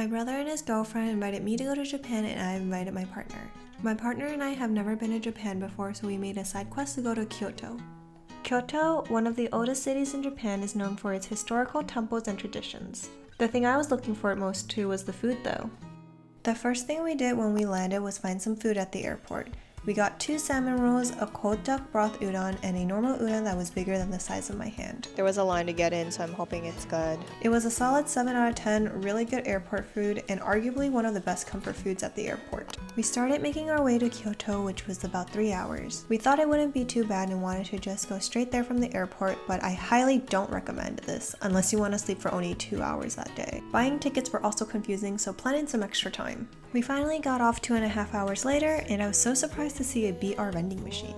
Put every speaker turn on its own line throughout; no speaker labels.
My brother and his girlfriend invited me to go to Japan and I invited my partner. My partner and I have never been to Japan before, so we made a side quest to go to Kyoto. Kyoto, one of the oldest cities in Japan, is known for its historical temples and traditions. The thing I was looking for most too was the food though. The first thing we did when we landed was find some food at the airport. We got 2 salmon rolls, a cold duck broth udon, and a normal udon that was bigger than the size of my hand.
There was a line to get in, so I'm hoping it's good.
It was a solid 7 out of 10, really good airport food, and arguably one of the best comfort foods at the airport. We started making our way to Kyoto, which was about 3 hours. We thought it wouldn't be too bad and wanted to just go straight there from the airport, but I highly don't recommend this, unless you want to sleep for only 2 hours that day. Buying tickets were also confusing, so plan in some extra time. We finally got off 2.5 hours later, and I was so surprised to see a BR vending machine.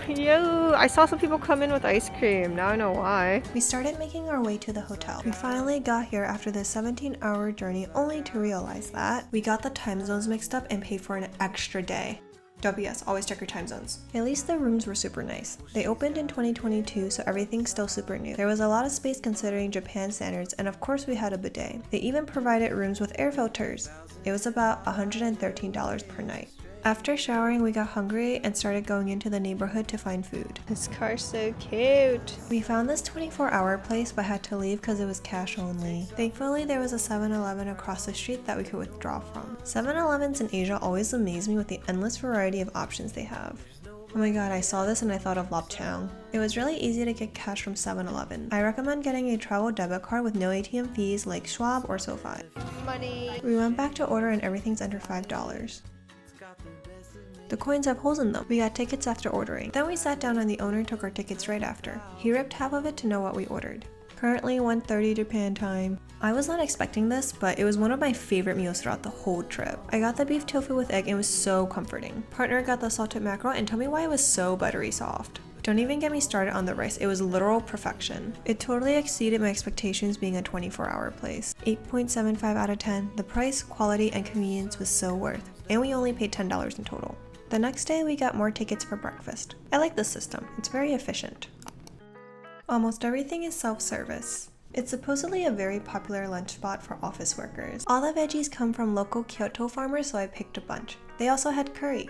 Yo, I saw some people come in with ice cream. Now I know why.
We started making our way to the hotel. We finally got here after this 17-hour journey, only to realize that we got the time zones mixed up and paid for an extra day. WS, always check your time zones. At least the rooms were super nice. They opened in 2022, so everything's still super new. There was a lot of space considering Japan standards, and of course we had a bidet. They even provided rooms with air filters. It was about $113 per night. After showering, we got hungry and started going into the neighborhood to find food.
This car's so cute.
We found this 24-hour place but had to leave because it was cash only. Thankfully, there was a 7-Eleven across the street that we could withdraw from. 7-Elevens in Asia always amaze me with the endless variety of options they have. Oh my god, I saw this and I thought of Lapchang. It was really easy to get cash from 7-Eleven. I recommend getting a travel debit card with no ATM fees like Schwab or SoFi.
Money.
We went back to order and everything's under $5. The coins have holes in them. We got tickets after ordering. Then we sat down and the owner took our tickets right after. He ripped half of it to know what we ordered. Currently 1:30 Japan time. I was not expecting this, but it was one of my favorite meals throughout the whole trip. I got the beef tofu with egg and it was so comforting. Partner got the salted mackerel and told me why it was so buttery soft. Don't even get me started on the rice, it was literal perfection. It totally exceeded my expectations being a 24-hour place. 8.75 out of 10, the price, quality, and convenience was so worth, and we only paid $10 in total. The next day we got more tickets for breakfast. I like this system, it's very efficient. Almost everything is self-service. It's supposedly a very popular lunch spot for office workers. All the veggies come from local Kyoto farmers, so I picked a bunch. They also had curry.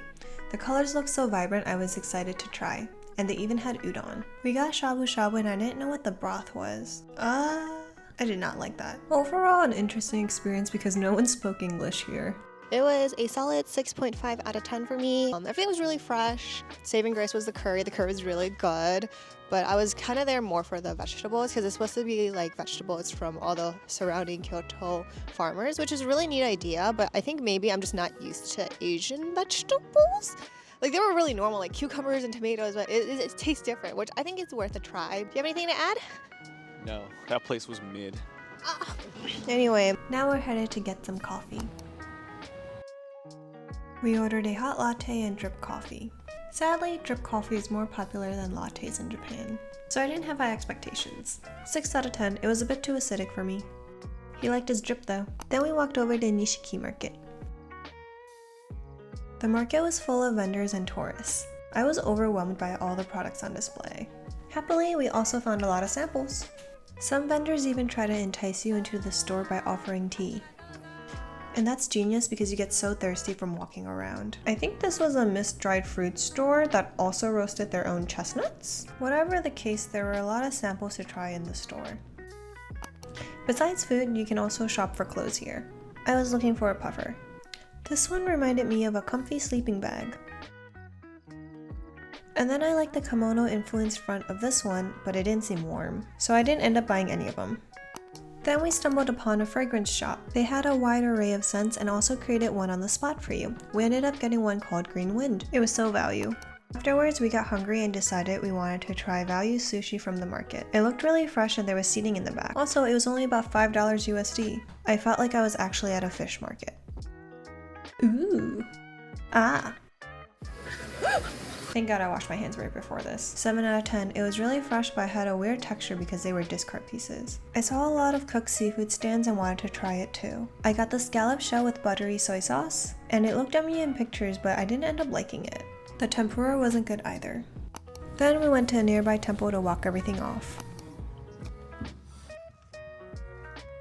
The colors looked so vibrant I was excited to try. And they even had udon. We got shabu shabu and I didn't know what the broth was. I did not like that. Overall, an interesting experience because no one spoke English here.
It was a solid 6.5 out of 10 for me. Everything was really fresh. Saving grace was the curry. The curry was really good. But I was kind of there more for the vegetables because it's supposed to be like vegetables from all the surrounding Kyoto farmers, which is a really neat idea. But I think maybe I'm just not used to Asian vegetables. Like, they were really normal, like cucumbers and tomatoes, but it tastes different, which I think is worth a try. Do you have anything to add?
No, that place was mid.
Anyway, now we're headed to get some coffee. We ordered a hot latte and drip coffee. Sadly, drip coffee is more popular than lattes in Japan, so I didn't have high expectations. 6 out of 10, it was a bit too acidic for me. He liked his drip though. Then we walked over to Nishiki Market. The market was full of vendors and tourists. I was overwhelmed by all the products on display. Happily, we also found a lot of samples. Some vendors even try to entice you into the store by offering tea. And that's genius because you get so thirsty from walking around. I think this was a mist dried fruit store that also roasted their own chestnuts. Whatever the case, there were a lot of samples to try in the store. Besides food, you can also shop for clothes here. I was looking for a puffer. This one reminded me of a comfy sleeping bag. And then I liked the kimono influenced front of this one, but it didn't seem warm, so I didn't end up buying any of them. Then we stumbled upon a fragrance shop. They had a wide array of scents and also created one on the spot for you. We ended up getting one called Green Wind. It was so value. Afterwards, we got hungry and decided we wanted to try value sushi from the market. It looked really fresh and there was seating in the back. Also, it was only about $5 USD. I felt like I was actually at a fish market. Ooh. Ah. Thank god I washed my hands right before this. 7 out of 10. It was really fresh but had a weird texture because they were discard pieces. I saw a lot of cooked seafood stands and wanted to try it too. I got the scallop shell with buttery soy sauce, and it looked yummy in pictures but I didn't end up liking it. The tempura wasn't good either. Then we went to a nearby temple to walk everything off.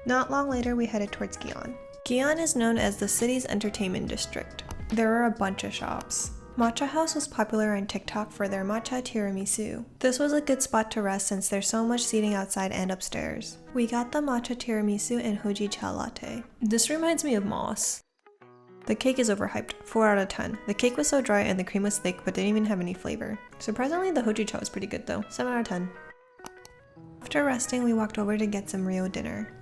Not long later we headed towards Gion. Gion is known as the city's entertainment district. There are a bunch of shops. Matcha House was popular on TikTok for their matcha tiramisu. This was a good spot to rest since there's so much seating outside and upstairs. We got the matcha tiramisu and Hojicha latte. This reminds me of Moss. The cake is overhyped, 4 out of 10. The cake was so dry and the cream was thick but didn't even have any flavor. Surprisingly, the Hojicha was pretty good though, 7 out of 10. After resting, we walked over to get some Rio dinner.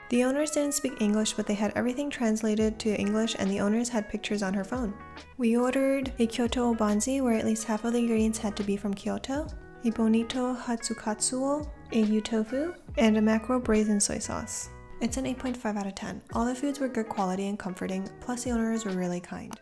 The owners didn't speak English, but they had everything translated to English and the owners had pictures on her phone. We ordered a Kyoto obanzi, where at least half of the ingredients had to be from Kyoto, a bonito hatsukatsuo, a yu tofu, and a mackerel braised in soy sauce. It's an 8.5 out of 10. All the foods were good quality and comforting, plus the owners were really kind.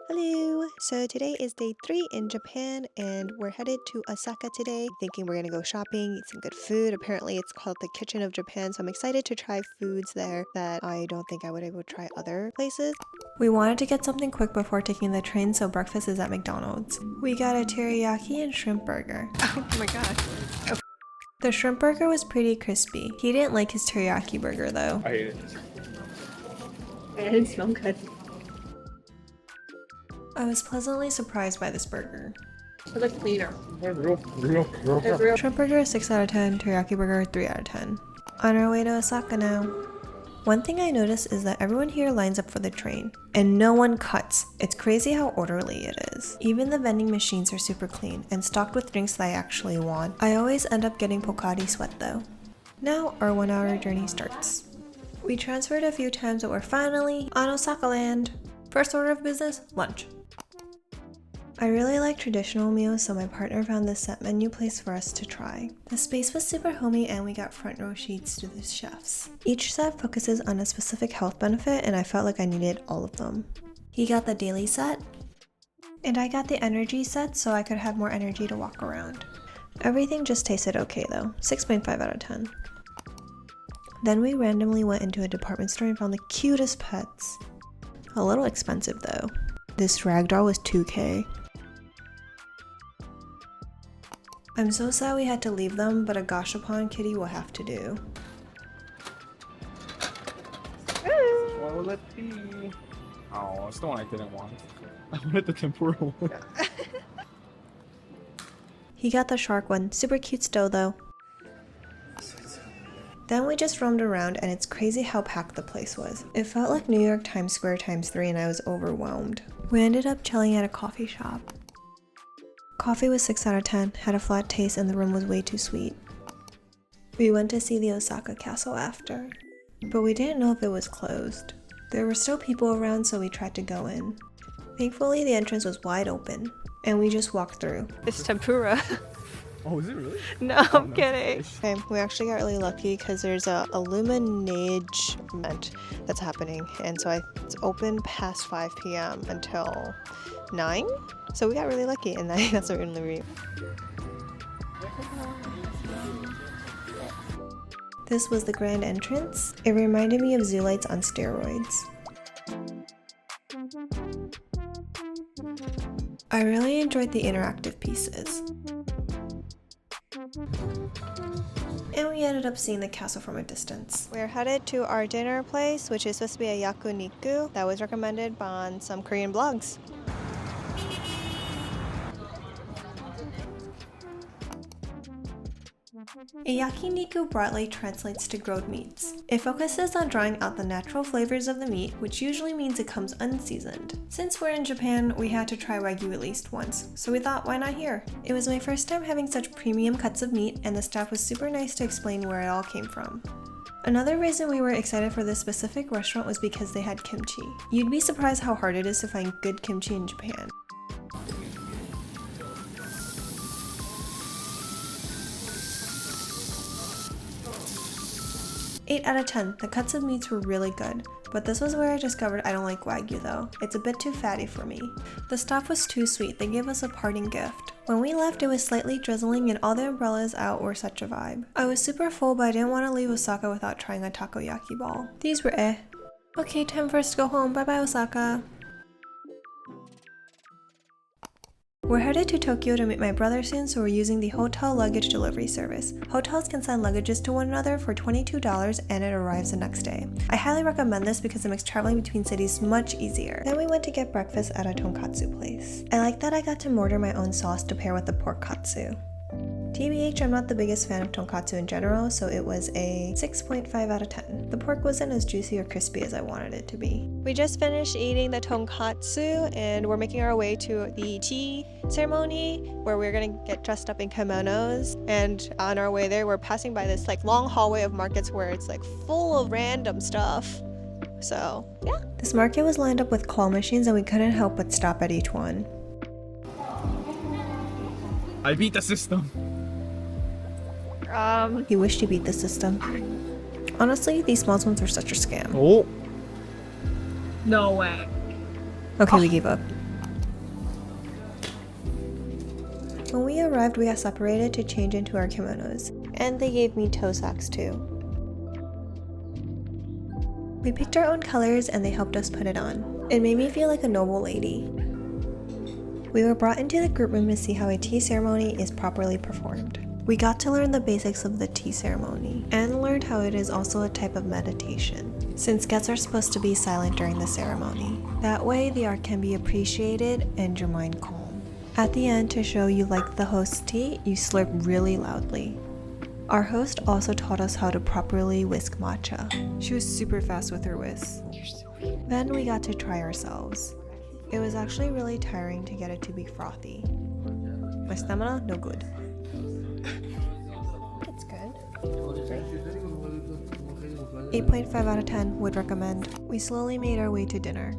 Hello! So today is day 3 in Japan and we're headed to Osaka today. Thinking we're gonna go shopping, eat some good food. Apparently it's called the Kitchen of Japan, so I'm excited to try foods there that I don't think I would be able to try other places.
We wanted to get something quick before taking the train, so breakfast is at McDonald's. We got a teriyaki and shrimp burger.
Oh my god.
The shrimp burger was pretty crispy. He didn't like his teriyaki burger though.
I hate it.
It didn't smell good.
I was pleasantly surprised by this burger.
It looked cleaner.
Real.
It's real.
Shrimp burger is 6 out of 10, teriyaki burger 3 out of 10. On our way to Osaka now. One thing I noticed is that everyone here lines up for the train, and no one cuts. It's crazy how orderly it is. Even the vending machines are super clean and stocked with drinks that I actually want. I always end up getting Pocari Sweat though. Now our 1-hour journey starts. We transferred a few times, but we're finally on Osaka land. First order of business, lunch. I really like traditional meals, so my partner found this set menu place for us to try. The space was super homey and we got front row seats to the chefs. Each set focuses on a specific health benefit and I felt like I needed all of them. He got the daily set, and I got the energy set so I could have more energy to walk around. Everything just tasted okay though, 6.5 out of 10. Then we randomly went into a department store and found the cutest pets. A little expensive though. This ragdoll was 2K. I'm so sad we had to leave them, but a Gashapon kitty will have to do.
What will it be? Oh, it's the one I didn't want. I wanted the tempura one.
He got the shark one, super cute still though. Then we just roamed around and it's crazy how packed the place was. It felt like New York Times Square times 3 and I was overwhelmed. We ended up chilling at a coffee shop. Coffee was 6 out of 10, had a flat taste and the room was way too sweet. We went to see the Osaka Castle after, but we didn't know if it was closed. There were still people around, so we tried to go in. Thankfully the entrance was wide open and we just walked through.
It's tempura.
Oh, is it really?
No, I'm kidding. Okay, we actually got really lucky because there's a illuminage event that's happening, and so it's open past 5 p.m. until 9. So we got really lucky, and I think that's what we're gonna read.
This was the grand entrance. It reminded me of zoo lights on steroids. I really enjoyed the interactive pieces. And we ended up seeing the castle from a distance.
We're headed to our dinner place, which is supposed to be a Yakiniku that was recommended on some Korean blogs.
A yakiniku broadly translates to grilled meats. It focuses on drawing out the natural flavors of the meat, which usually means it comes unseasoned. Since we're in Japan, we had to try Wagyu at least once, so we thought, why not here? It was my first time having such premium cuts of meat, and the staff was super nice to explain where it all came from. Another reason we were excited for this specific restaurant was because they had kimchi. You'd be surprised how hard it is to find good kimchi in Japan. 8 out of 10, the cuts of meats were really good, but this was where I discovered I don't like Wagyu though. It's a bit too fatty for me. The staff was too sweet, they gave us a parting gift. When we left, it was slightly drizzling and all the umbrellas out were such a vibe. I was super full, but I didn't want to leave Osaka without trying a takoyaki ball. These were eh. Okay, time for us to go home. Bye bye Osaka. We're headed to Tokyo to meet my brother soon, so we're using the hotel luggage delivery service. Hotels can send luggages to one another for $22 and it arrives the next day. I highly recommend this because it makes traveling between cities much easier. Then we went to get breakfast at a tonkatsu place. I like that I got to order my own sauce to pair with the pork katsu. TBH, I'm not the biggest fan of tonkatsu in general, so it was a 6.5 out of 10. The pork wasn't as juicy or crispy as I wanted it to be.
We just finished eating the tonkatsu and we're making our way to the tea ceremony where we're gonna get dressed up in kimonos. And on our way there, we're passing by this like long hallway of markets where it's like full of random stuff. So yeah.
This market was lined up with claw machines and we couldn't help but stop at each one.
I beat the system.
He wished he beat the system. Honestly, these small ones were such a scam.
Oh.
No way.
Okay, we gave up. When we arrived, we got separated to change into our kimonos. And they gave me toe socks too. We picked our own colors and they helped us put it on. It made me feel like a noble lady. We were brought into the group room to see how a tea ceremony is properly performed. We got to learn the basics of the tea ceremony, and learned how it is also a type of meditation, since guests are supposed to be silent during the ceremony. That way, the art can be appreciated and your mind calm. At the end, to show you like the host's tea, you slurp really loudly. Our host also taught us how to properly whisk matcha. She was super fast with her whisk. Then we got to try ourselves. It was actually really tiring to get it to be frothy. My stamina, no good.
It's good.
8.5 out of 10, would recommend. We slowly made our way to dinner.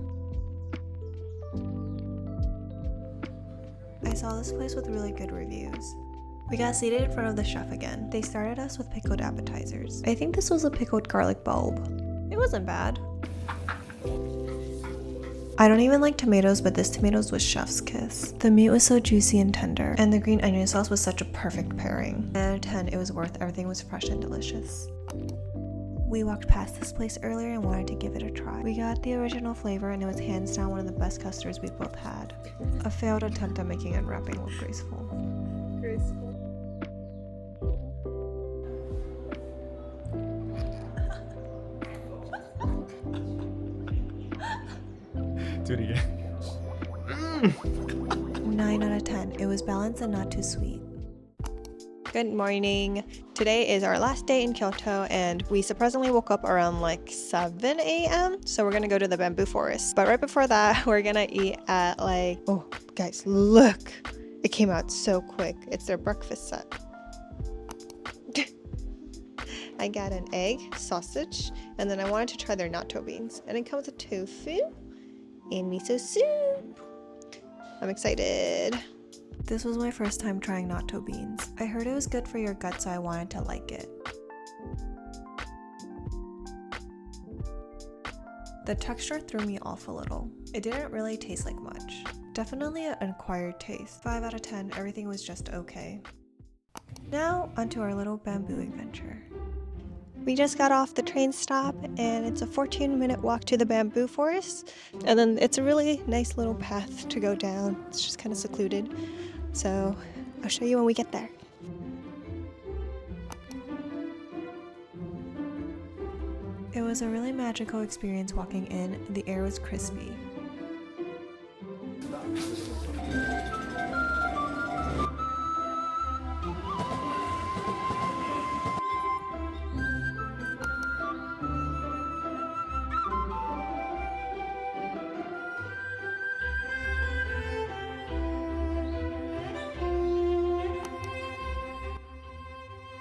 I saw this place with really good reviews. We got seated in front of the chef again. They started us with pickled appetizers. I think this was a pickled garlic bulb. It wasn't bad. I don't even like tomatoes, but this tomatoes was chef's kiss. The meat was so juicy and tender, and the green onion sauce was such a perfect pairing. 9 out of 10, it was worth. Everything was fresh and delicious. We walked past this place earlier and wanted to give it a try. We got the original flavor and it was hands down one of the best custards we've both had. A failed attempt at making unwrapping look graceful.
Do it again.
9 out of 10, it was balanced and not too sweet.
Good morning. Today is our last day in Kyoto and we surprisingly woke up around like 7 a.m. So we're gonna go to the bamboo forest. But right before that, we're gonna eat at like, oh guys, look. It came out so quick. It's their breakfast set. I got an egg, sausage, and then I wanted to try their natto beans. And it comes with tofu and miso soup. I'm excited.
This was my first time trying natto beans. I heard it was good for your gut, so I wanted to like it. The texture threw me off a little. It didn't really taste like much. Definitely an acquired taste. 5 out of 10, everything was just okay. Now, onto our little bamboo adventure.
We just got off the train stop and it's a 14-minute walk to the bamboo forest. And then it's a really nice little path to go down. It's just kind of secluded. So I'll show you when we get there.
It was a really magical experience walking in. The air was crispy.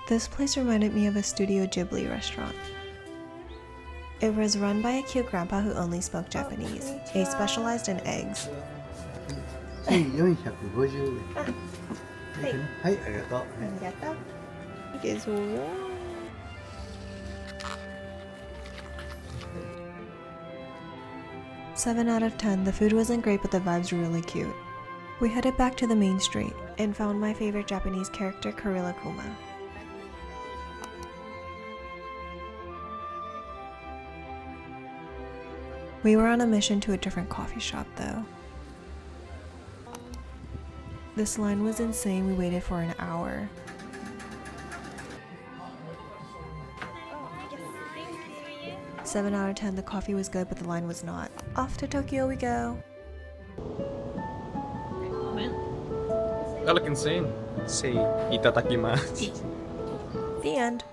This place reminded me of a Studio Ghibli restaurant. It was run by a cute grandpa who only spoke Japanese. He specialized in eggs.
1450円。はい、ありがとう。
Is warm.
Seven out of 10, the food wasn't great, but the vibes were really cute. We headed back to the main street and found my favorite Japanese character, Kurila Kuma. We were on a mission to a different coffee shop though. This line was insane, we waited for an hour.
Oh,
7 out of 10, the coffee was good, but the line was not. Off to Tokyo we go.
That look insane. Say itadakimasu.
The end.